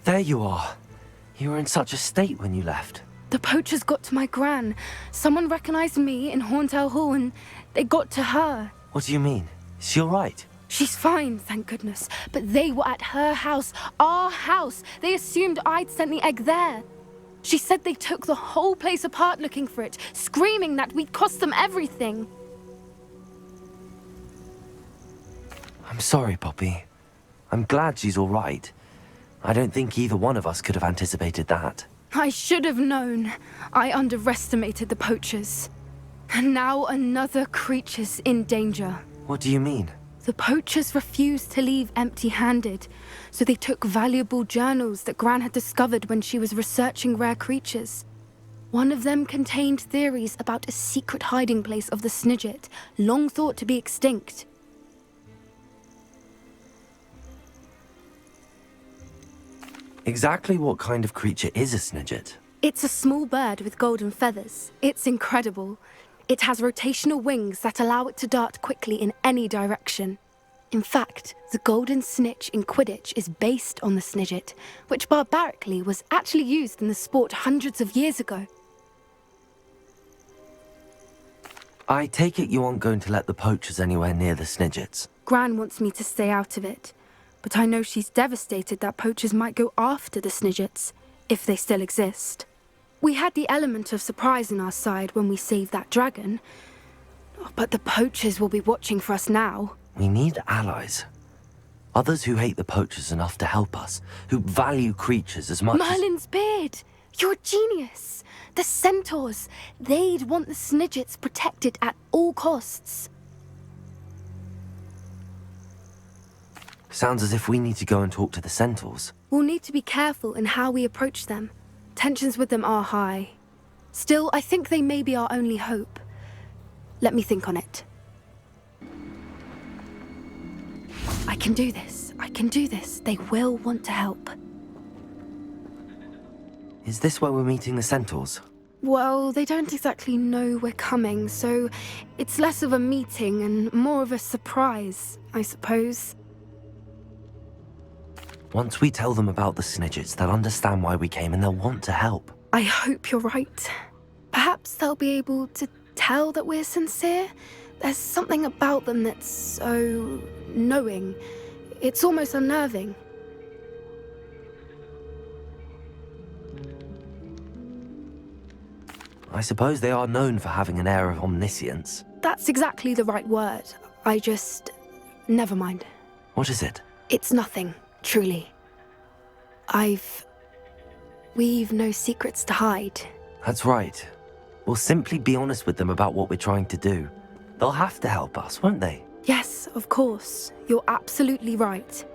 There you are. You were in such a state when you left. The poachers got to my gran. Someone recognized me in Hauntel Hall and they got to her. What do you mean? Is she all right? She's fine, thank goodness. But they were at her house, our house. They assumed I'd sent the egg there. She said they took the whole place apart looking for it, screaming that we'd cost them everything. I'm sorry, Poppy. I'm glad she's all right. I don't think either one of us could have anticipated that. I should have known. I underestimated the poachers. And now another creature's in danger. What do you mean? The poachers refused to leave empty-handed, so they took valuable journals that Gran had discovered when she was researching rare creatures. One of them contained theories about a secret hiding place of the Snidget, long thought to be extinct. Exactly what kind of creature is a Snidget? It's a small bird with golden feathers. It's incredible. It has rotational wings that allow it to dart quickly in any direction. In fact, the Golden Snitch in Quidditch is based on the Snidget, which barbarically was actually used in the sport hundreds of years ago. I take it you aren't going to let the poachers anywhere near the Snidgets. Gran wants me to stay out of it, but I know she's devastated that poachers might go after the Snidgets, if they still exist. We had the element of surprise on our side when we saved that dragon, but the poachers will be watching for us now. We need allies. Others who hate the poachers enough to help us, who value creatures as much Merlin's beard! You're a genius! The Centaurs! They'd want the Snidgets protected at all costs. Sounds as if we need to go and talk to the Centaurs. We'll need to be careful in how we approach them. Tensions with them are high. Still, I think they may be our only hope. Let me think on it. I can do this. I can do this. They will want to help. Is this where we're meeting the Centaurs? Well, they don't exactly know we're coming, so it's less of a meeting and more of a surprise, I suppose. Once we tell them about the Snidgets, they'll understand why we came and they'll want to help. I hope you're right. Perhaps they'll be able to tell that we're sincere. There's something about them that's so knowing. It's almost unnerving. I suppose they are known for having an air of omniscience. That's exactly the right word. Never mind. What is it? It's nothing, truly. We've no secrets to hide. That's right. We'll simply be honest with them about what we're trying to do. They'll have to help us, won't they? Yes, of course. You're absolutely right.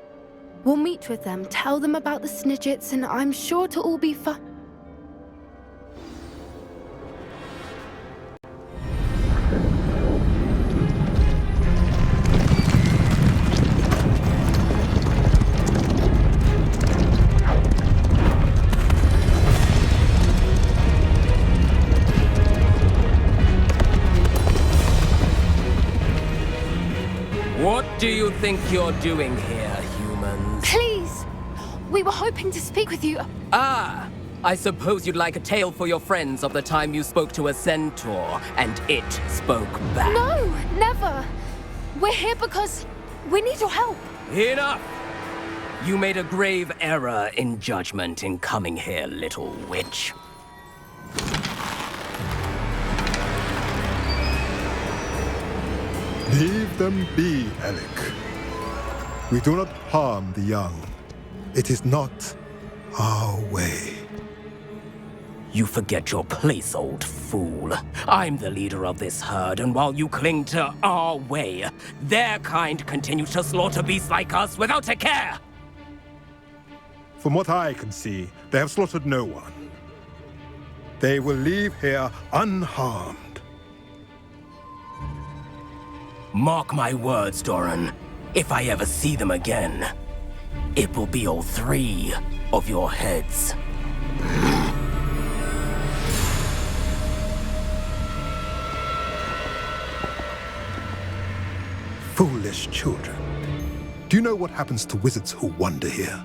We'll meet with them, tell them about the Snidgets, and I'm sure it'll all be fun. What do you think you're doing here, humans? Please! We were hoping to speak with you. Ah! I suppose you'd like a tale for your friends of the time you spoke to a centaur, and it spoke back. No, never! We're here because we need your help. Enough! You made a grave error in judgment in coming here, little witch. Leave them be, Alec. We do not harm the young. It is not our way. You forget your place, old fool. I'm the leader of this herd, and while you cling to our way, their kind continue to slaughter beasts like us without a care! From what I can see, they have slaughtered no one. They will leave here unharmed. Mark my words, Doran. If I ever see them again, it will be all 3 of your heads. Foolish children. Do you know what happens to wizards who wander here?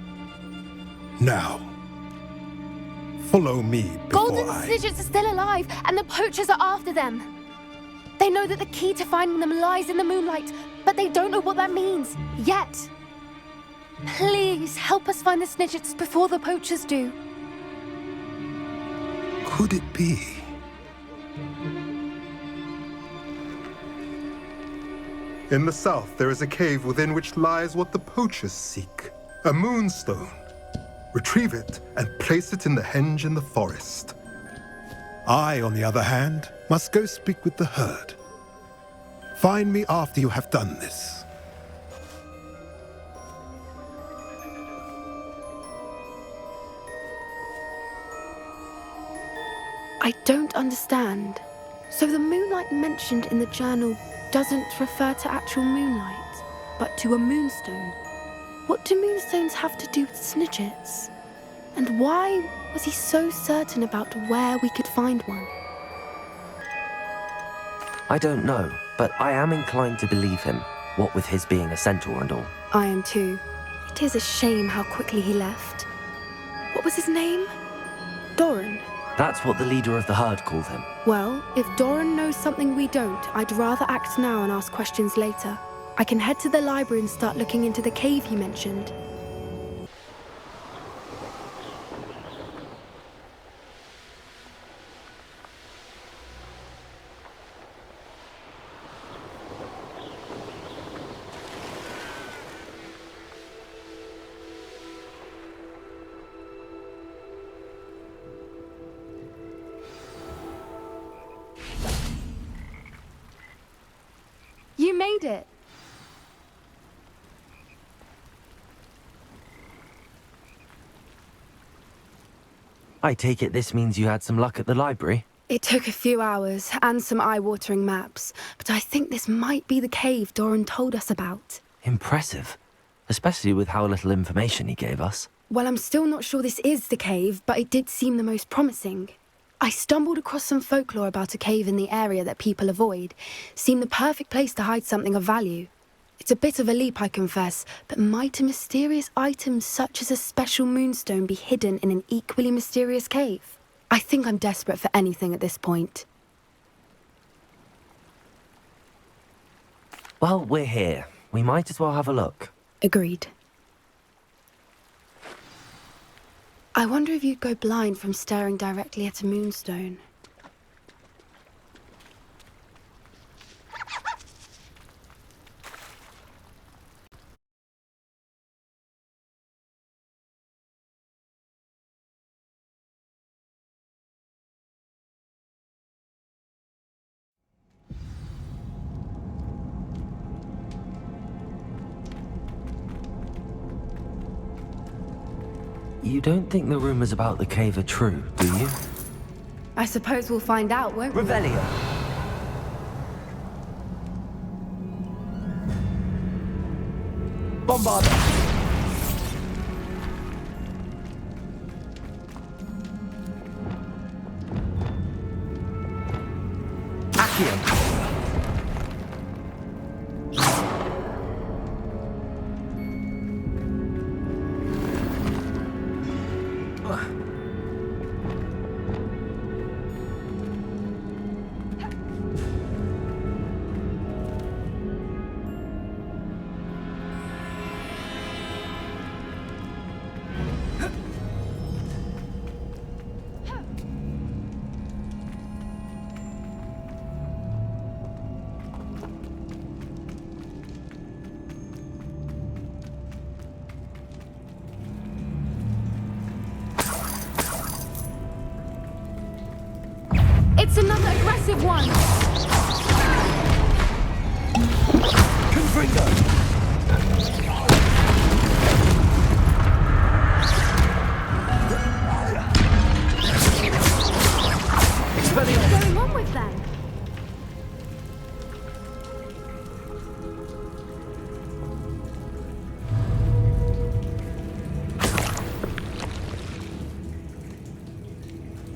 Now, follow me before Golden Snidgets are still alive, and the poachers are after them. They know that the key to finding them lies in the moonlight, but they don't know what that means, yet. Please, help us find the Snidgets before the poachers do. Could it be? In the south, there is a cave within which lies what the poachers seek. A moonstone. Retrieve it and place it in the henge in the forest. I, on the other hand, must go speak with the herd. Find me after you have done this. I don't understand. So the moonlight mentioned in the journal doesn't refer to actual moonlight, but to a moonstone. What do moonstones have to do with Snidgets? And why was he so certain about where we could find one? I don't know, but I am inclined to believe him, what with his being a centaur and all. I am too. It is a shame how quickly he left. What was his name? Doran. That's what the leader of the herd called him. Well, if Doran knows something we don't, I'd rather act now and ask questions later. I can head to the library and start looking into the cave he mentioned. You made it! I take it this means you had some luck at the library? It took a few hours and some eye-watering maps, but I think this might be the cave Doran told us about. Impressive, especially with how little information he gave us. Well, I'm still not sure this is the cave, but it did seem the most promising. I stumbled across some folklore about a cave in the area that people avoid. Seemed the perfect place to hide something of value. It's a bit of a leap, I confess, but might a mysterious item such as a special moonstone be hidden in an equally mysterious cave? I think I'm desperate for anything at this point. Well, we're here. We might as well have a look. Agreed. I wonder if you'd go blind from staring directly at a moonstone. You don't think the rumors about the cave are true, do you? I suppose we'll find out, won't we? Revelio! Bombarda! Accio! It's another aggressive one! Confringo! What's going on with them?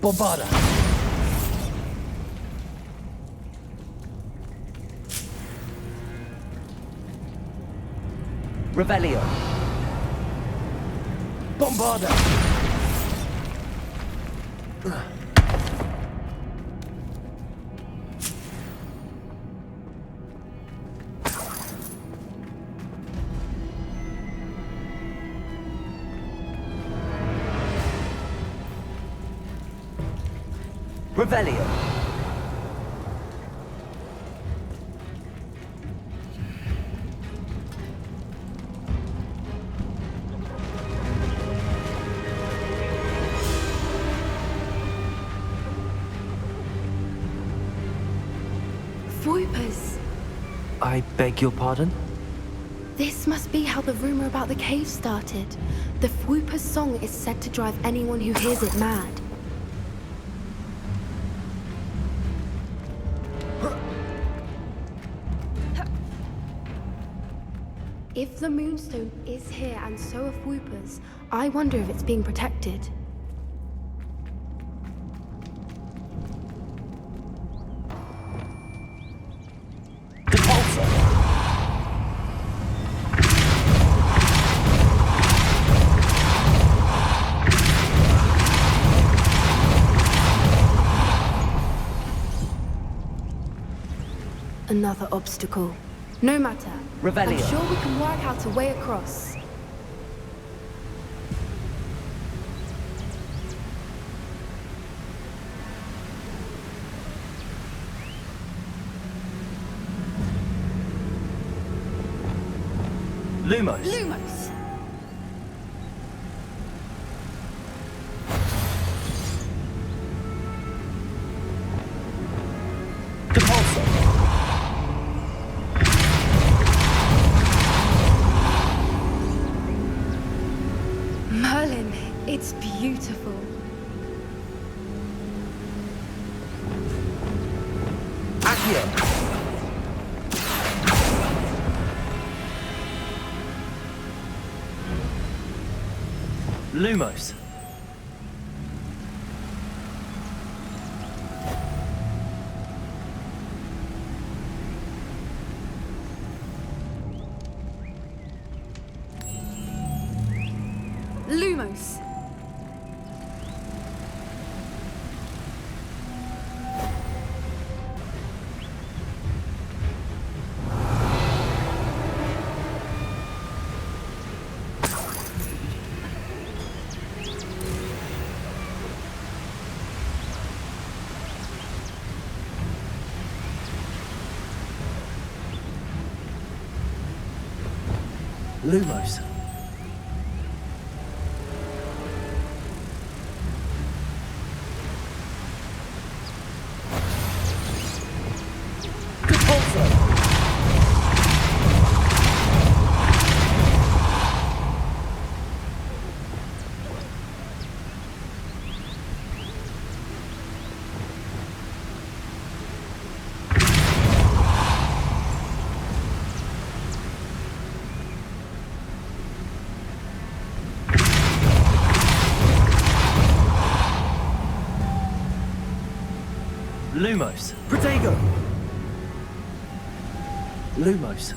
Bombarda! Revelio! Bombarda! Revelio. Voipers! I beg your pardon? This must be how the rumor about the cave started. The Fwooper's song is said to drive anyone who hears it mad. If the moonstone is here and so are Fwoopers, I wonder if it's being protected. Another obstacle. No matter. Revelio. I'm sure we can work out a way across. Lumos. Lumos! Depulso. Merlin, it's beautiful. Accio. Lumos. Lumos! Lumos. Depulso. Lumos. Protego. Lumos.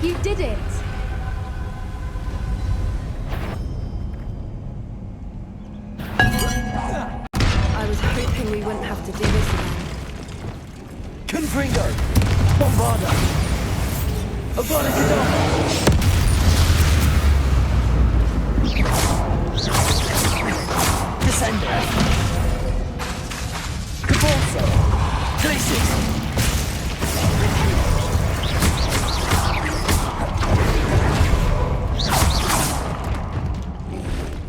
You did it! I was hoping we wouldn't have to do this again. Confringo. Bombarda. Abolicador. Descender. Depulso. Glacis.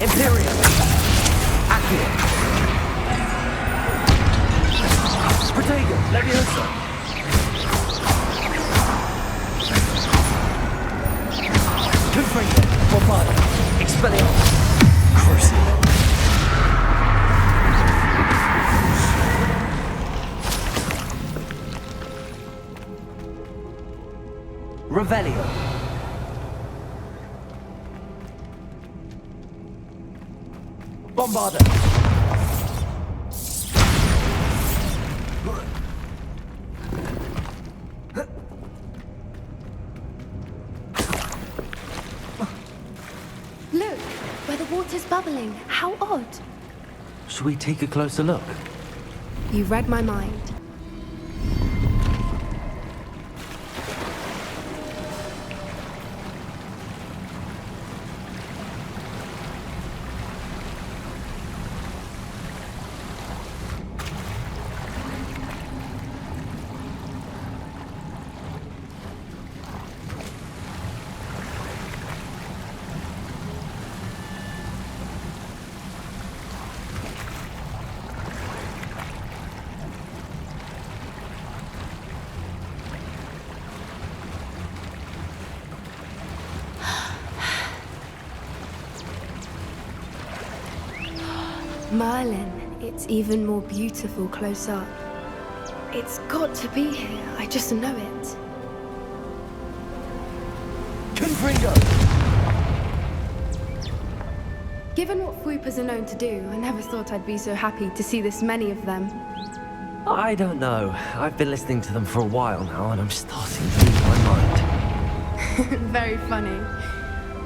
Imperium. Accio. Protego. Leviosa. Confringo. Bombarda. Expelliarmus. Crucible. Revelio. Bombarda. Look, where the water's bubbling. How odd. Should we take a closer look? You read my mind. Merlin, it's even more beautiful close up. It's got to be here, I just know it. Confringo! Given what swoopers are known to do, I never thought I'd be so happy to see this many of them. I don't know. I've been listening to them for a while now, and I'm starting to lose my mind. Very funny.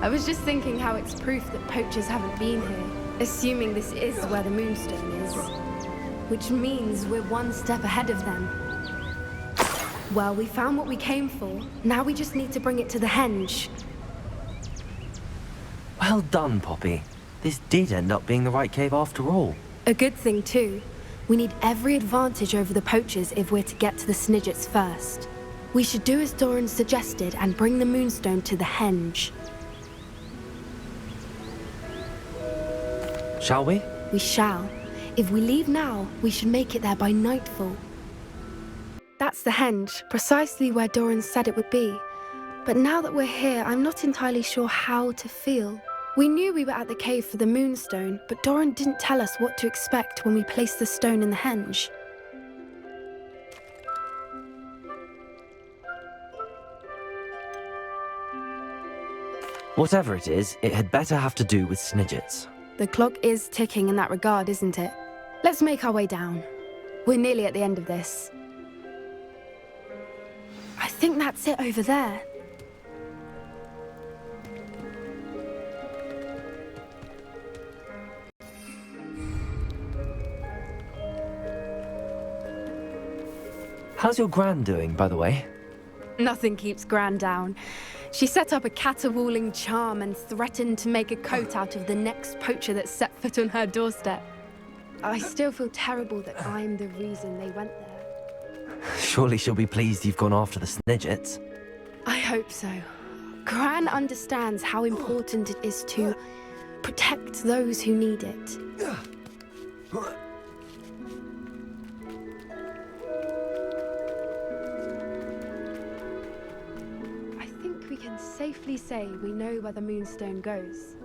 I was just thinking how it's proof that poachers haven't been here, assuming this is where the moonstone is. Which means we're one step ahead of them. Well, we found what we came for. Now we just need to bring it to the henge. Well done, Poppy. This did end up being the right cave after all. A good thing, too. We need every advantage over the poachers if we're to get to the Snidgets first. We should do as Doran suggested and bring the moonstone to the henge. Shall we? We shall. If we leave now, we should make it there by nightfall. That's the henge, precisely where Doran said it would be. But now that we're here, I'm not entirely sure how to feel. We knew we were at the cave for the moonstone, but Doran didn't tell us what to expect when we placed the stone in the henge. Whatever it is, it had better have to do with Snidgets. The clock is ticking in that regard, isn't it? Let's make our way down. We're nearly at the end of this. I think that's it over there. How's your Gran doing, by the way? Nothing keeps Gran down. She set up a caterwauling charm and threatened to make a coat out of the next poacher that set foot on her doorstep. I still feel terrible that I'm the reason they went there. Surely she'll be pleased you've gone after the Snidgets. I hope so. Gran understands how important it is to protect those who need it. We can safely say we know where the moonstone goes.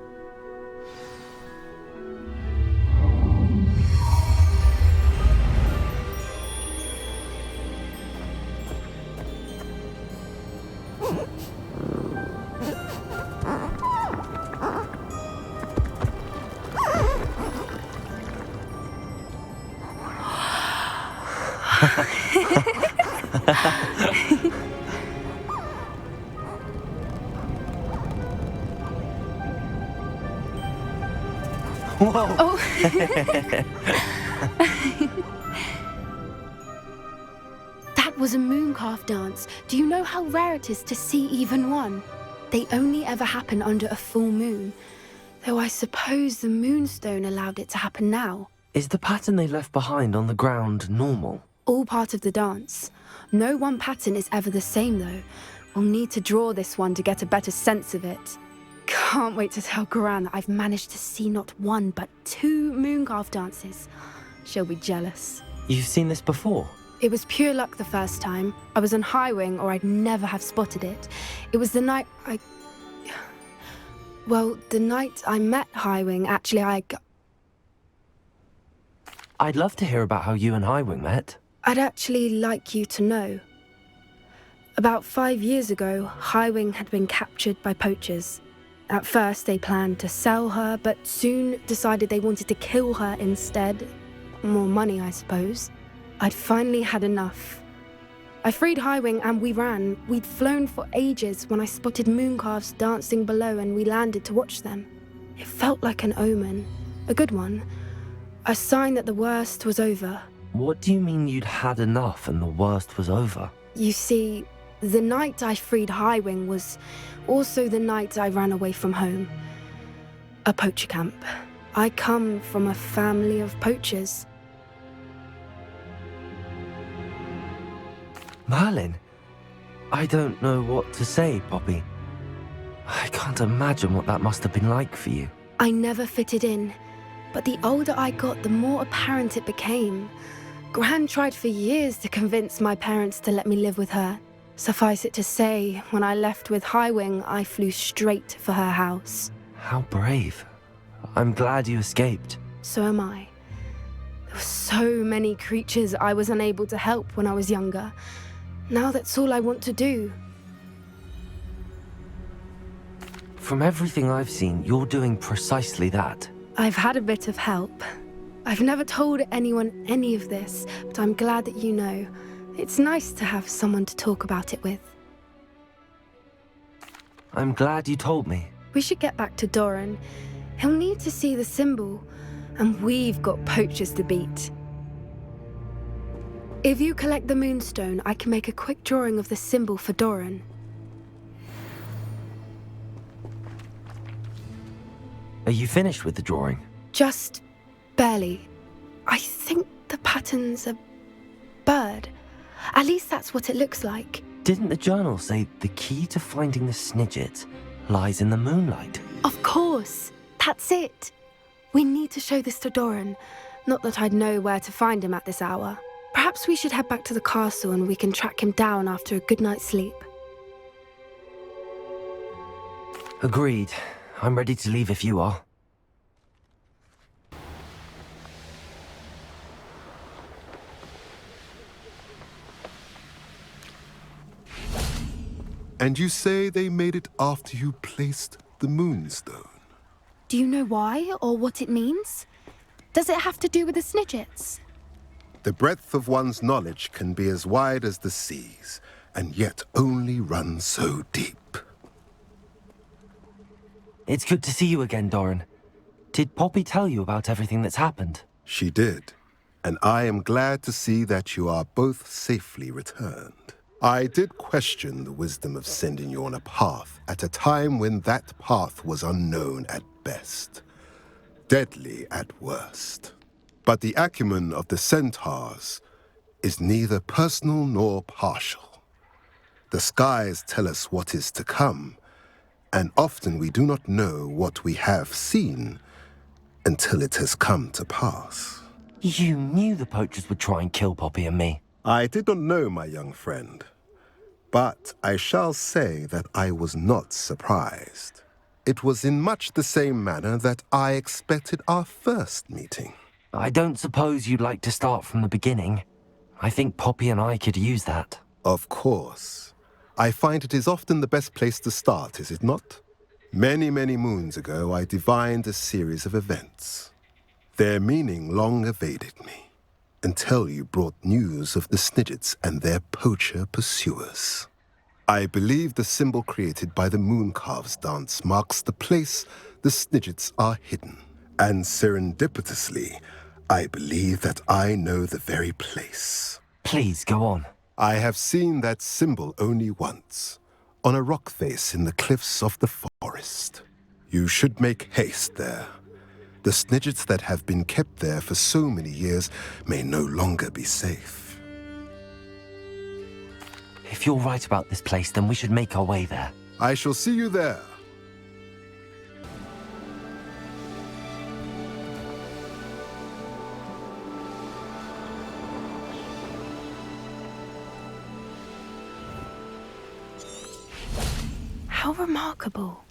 Whoa! Oh. That was a mooncalf dance. Do you know how rare it is to see even one? They only ever happen under a full moon. Though I suppose the moonstone allowed it to happen now. Is the pattern they left behind on the ground normal? All part of the dance. No one pattern is ever the same, though. We'll need to draw this one to get a better sense of it. Can't wait to tell Gran that I've managed to see not one, but 2 mooncalf dances. She'll be jealous. You've seen this before? It was pure luck the first time. I was on Highwing, or I'd never have spotted it. It was the night the night I met Highwing, actually, I'd love to hear about how you and Highwing met. I'd actually like you to know. About 5 years ago, Highwing had been captured by poachers. At first, they planned to sell her, but soon decided they wanted to kill her instead. More money, I suppose. I'd finally had enough. I freed Highwing and we ran. We'd flown for ages when I spotted mooncalves dancing below and we landed to watch them. It felt like an omen. A good one. A sign that the worst was over. What do you mean you'd had enough and the worst was over? You see, the night I freed Highwing was also the night I ran away from home. A poacher camp. I come from a family of poachers. Merlin? I don't know what to say, Poppy. I can't imagine what that must have been like for you. I never fitted in, but the older I got, the more apparent it became. Gran tried for years to convince my parents to let me live with her. Suffice it to say, when I left with Highwing, I flew straight for her house. How brave. I'm glad you escaped. So am I. There were so many creatures I was unable to help when I was younger. Now that's all I want to do. From everything I've seen, you're doing precisely that. I've had a bit of help. I've never told anyone any of this, but I'm glad that you know. It's nice to have someone to talk about it with. I'm glad you told me. We should get back to Doran. He'll need to see the symbol, and we've got poachers to beat. If you collect the moonstone, I can make a quick drawing of the symbol for Doran. Are you finished with the drawing? Just barely. I think the pattern's a bird. At least that's what it looks like. Didn't the journal say the key to finding the Snidget lies in the moonlight? Of course. That's it. We need to show this to Doran. Not that I'd know where to find him at this hour. Perhaps we should head back to the castle and we can track him down after a good night's sleep. Agreed. I'm ready to leave if you are. And you say they made it after you placed the moonstone? Do you know why or what it means? Does it have to do with the Snidgets? The breadth of one's knowledge can be as wide as the seas, and yet only run so deep. It's good to see you again, Doran. Did Poppy tell you about everything that's happened? She did, and I am glad to see that you are both safely returned. I did question the wisdom of sending you on a path at a time when that path was unknown at best, deadly at worst. But the acumen of the Centaurs is neither personal nor partial. The skies tell us what is to come, and often we do not know what we have seen until it has come to pass. You knew the poachers would try and kill Poppy and me. I did not know, my young friend, but I shall say that I was not surprised. It was in much the same manner that I expected our first meeting. I don't suppose you'd like to start from the beginning. I think Poppy and I could use that. Of course. I find it is often the best place to start, is it not? Many, many moons ago, I divined a series of events. Their meaning long evaded me, until you brought news of the Snidgets and their poacher pursuers. I believe the symbol created by the mooncalves dance marks the place the Snidgets are hidden. And serendipitously, I believe that I know the very place. Please, go on. I have seen that symbol only once, on a rock face in the cliffs of the forest. You should make haste there. The Snidgets that have been kept there for so many years may no longer be safe. If you're right about this place, then we should make our way there. I shall see you there. How remarkable.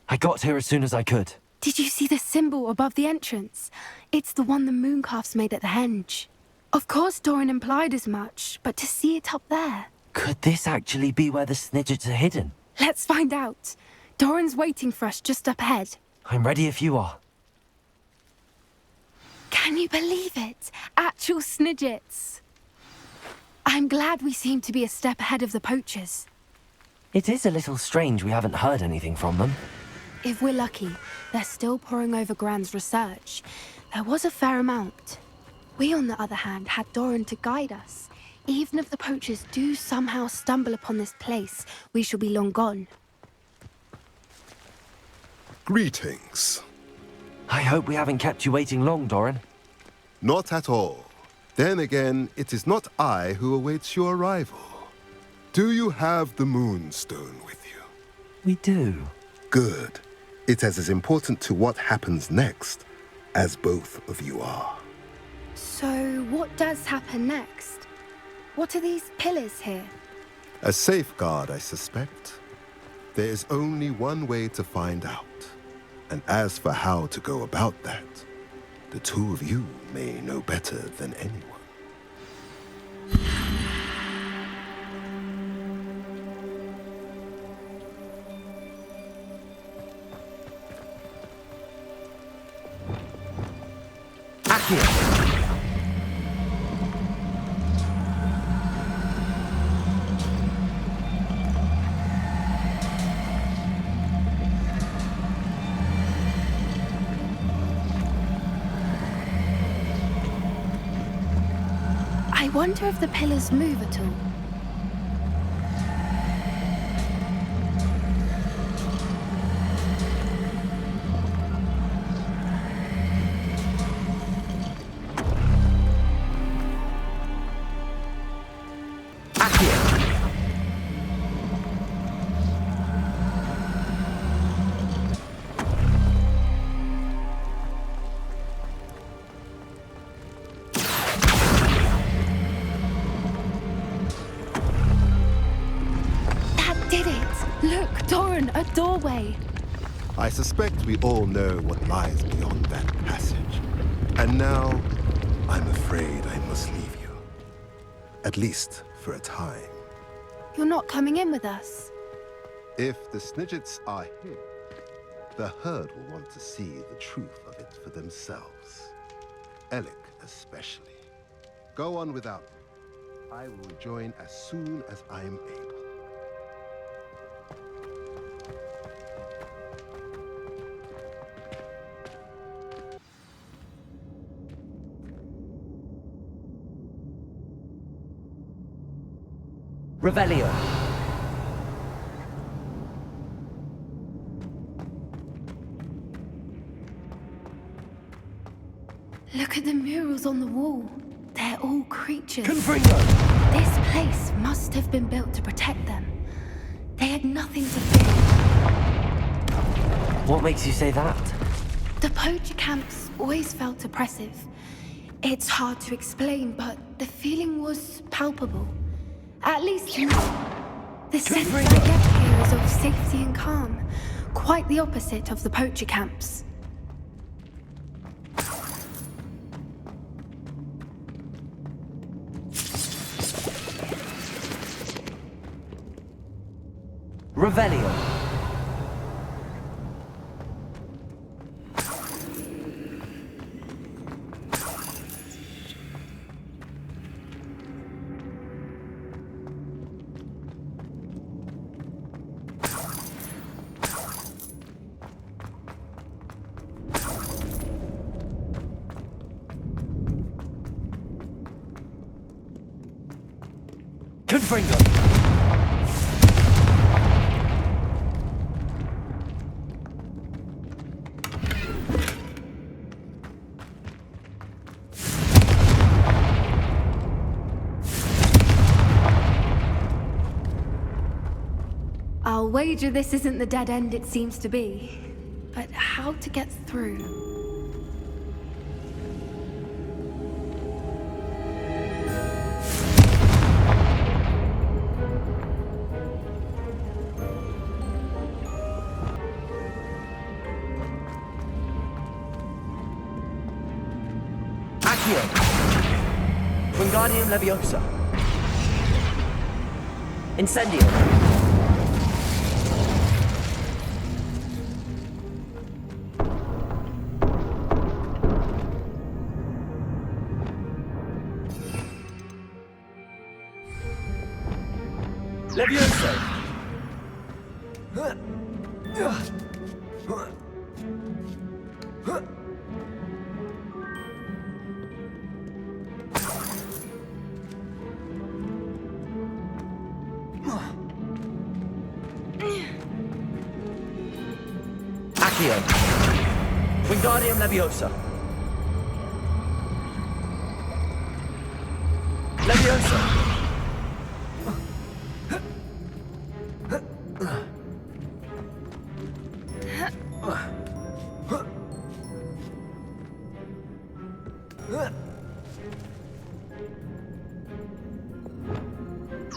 I got here as soon as I could. Did you see the symbol above the entrance? It's the one the mooncalves made at the henge. Of course Doran implied as much, but to see it up there... Could this actually be where the Snidgets are hidden? Let's find out. Doran's waiting for us just up ahead. I'm ready if you are. Can you believe it? Actual Snidgets. I'm glad we seem to be a step ahead of the poachers. It is a little strange we haven't heard anything from them. If we're lucky, they're still poring over Gran's research. There was a fair amount. We, on the other hand, had Doran to guide us. Even if the poachers do somehow stumble upon this place, we shall be long gone. Greetings. I hope we haven't kept you waiting long, Doran. Not at all. Then again, it is not I who awaits your arrival. Do you have the moonstone with you? We do. Good. It is as important to what happens next as both of you are. So, what does happen next? What are these pillars here? A safeguard, I suspect. There is only one way to find out. And as for how to go about that, the two of you may know better than anyone. I wonder if the pillars move at all. Look, Doran, a doorway. I suspect we all know what lies beyond that passage. And now, I'm afraid I must leave you. At least for a time. You're not coming in with us. If the Snidgets are here, the herd will want to see the truth of it for themselves. Alec especially. Go on without me. I will rejoin as soon as I am able. Revelio. Look at the murals on the wall. They're all creatures. Confringo! This place must have been built to protect them. They had nothing to fear. What makes you say that? The poacher camps always felt oppressive. It's hard to explain, but the feeling was palpable. At least to me. The sense I get here is of safety and calm. Quite the opposite of the poacher camps. Revelio. Confringo. I'll wager this isn't the dead end it seems to be. But how to get through? Wingardium Leviosa. Incendio. Leviosa. Accio. Wingardium Leviosa. Leviosa.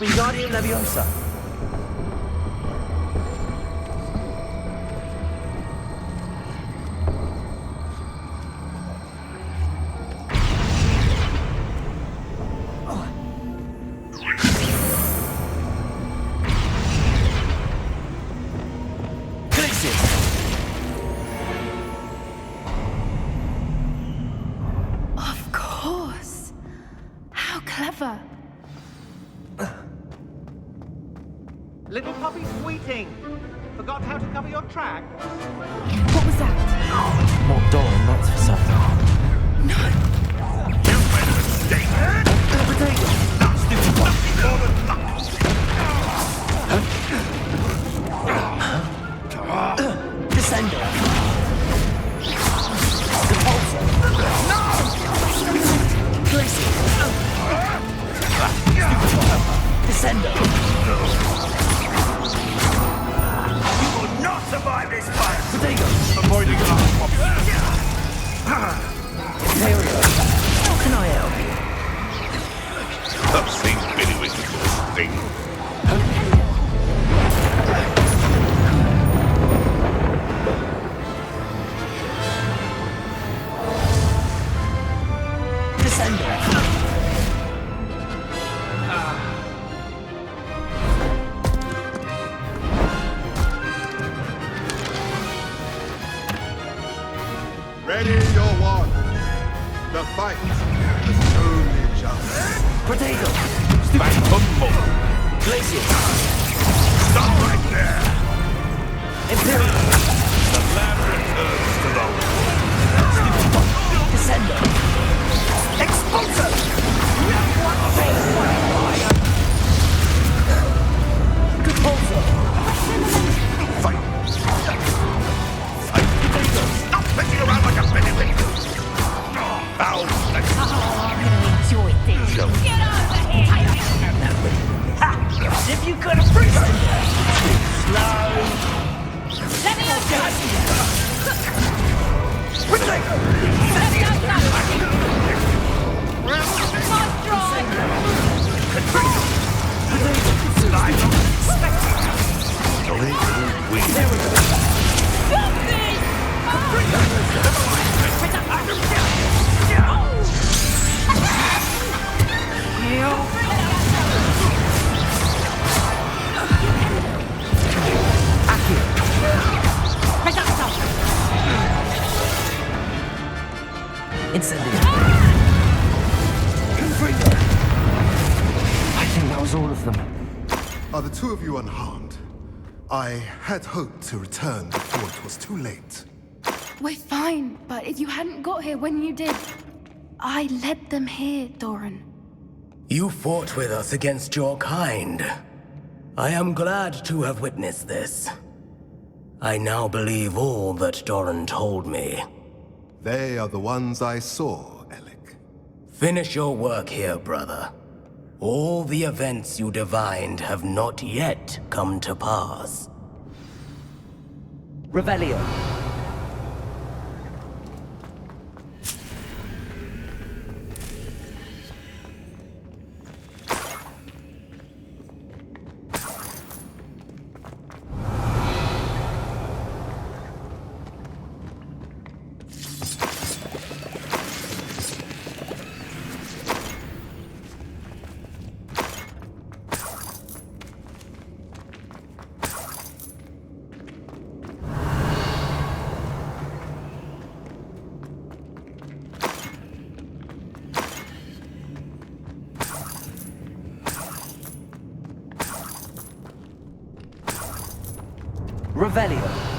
Wingardium Leviosa. Of course. How clever. Little puppy sweeting! Forgot how to cover your track? What was that? Not Doran, that's for certain. No. You made a mistake! Stupid one! Descender. Repulsor. No! Glacier. Descender. You will not survive this fight! Potato. Avoiding Imperial. How can I help you? I've seen Billy with this thing. Descender. Ready your one. The fight is only just. Potato. Back humble! Glacier. Stop right there! Imperial. The lab returns to the Descender. Expulsor. Repulsor. fight! Stop messing around like a pennyweight! Foul! Enjoy this. Show. Get over here! As if you could have freezed it. Slow. Let me adjust! Potato. Let me adjust! Nice try! Jolly little wing. There we go. Stop this! Incendio. I think that was all of them. Are the two of you unharmed? I had hoped to return before it was too late. We're fine, but if you hadn't got here when you did, I led them here, Doran. You fought with us against your kind. I am glad to have witnessed this. I now believe all that Doran told me. They are the ones I saw, Alec. Finish your work here, brother. All the events you divined have not yet come to pass. Revelio. Revelio.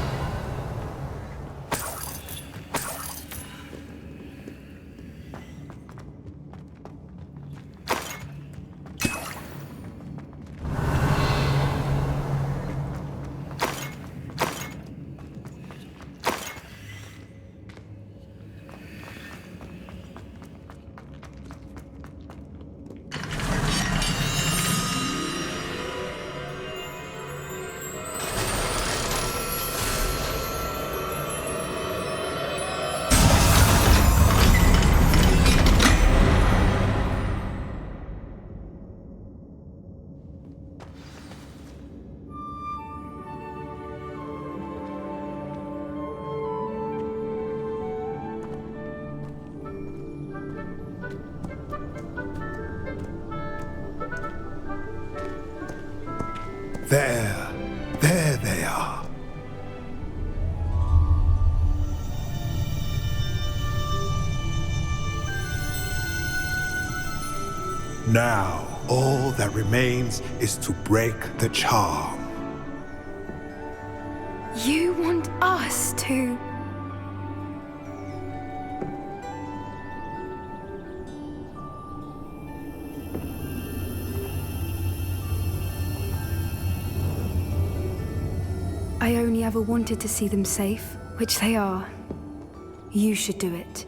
There they are. Now, all that remains is to break the charm. You want us to... I only ever wanted to see them safe, which they are. You should do it.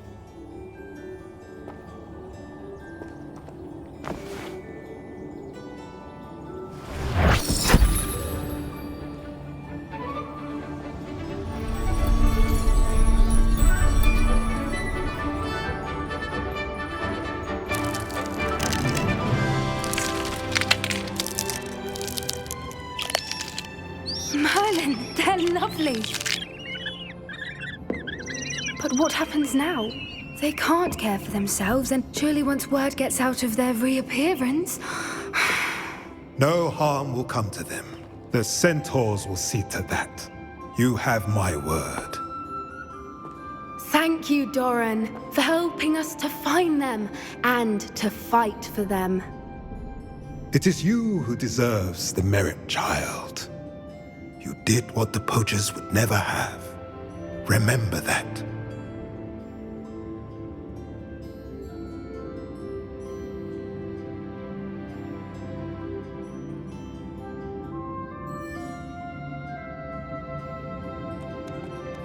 Merlin, they're lovely. But what happens now? They can't care for themselves, and surely once word gets out of their reappearance... No harm will come to them. The Centaurs will see to that. You have my word. Thank you, Doran, for helping us to find them and to fight for them. It is you who deserves the merit, child. You did what the poachers would never have. Remember that.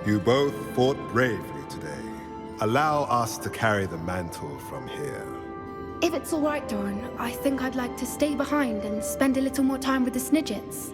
You both fought bravely today. Allow us to carry the mantle from here. If it's all right, Doran, I think I'd like to stay behind and spend a little more time with the Snidgets.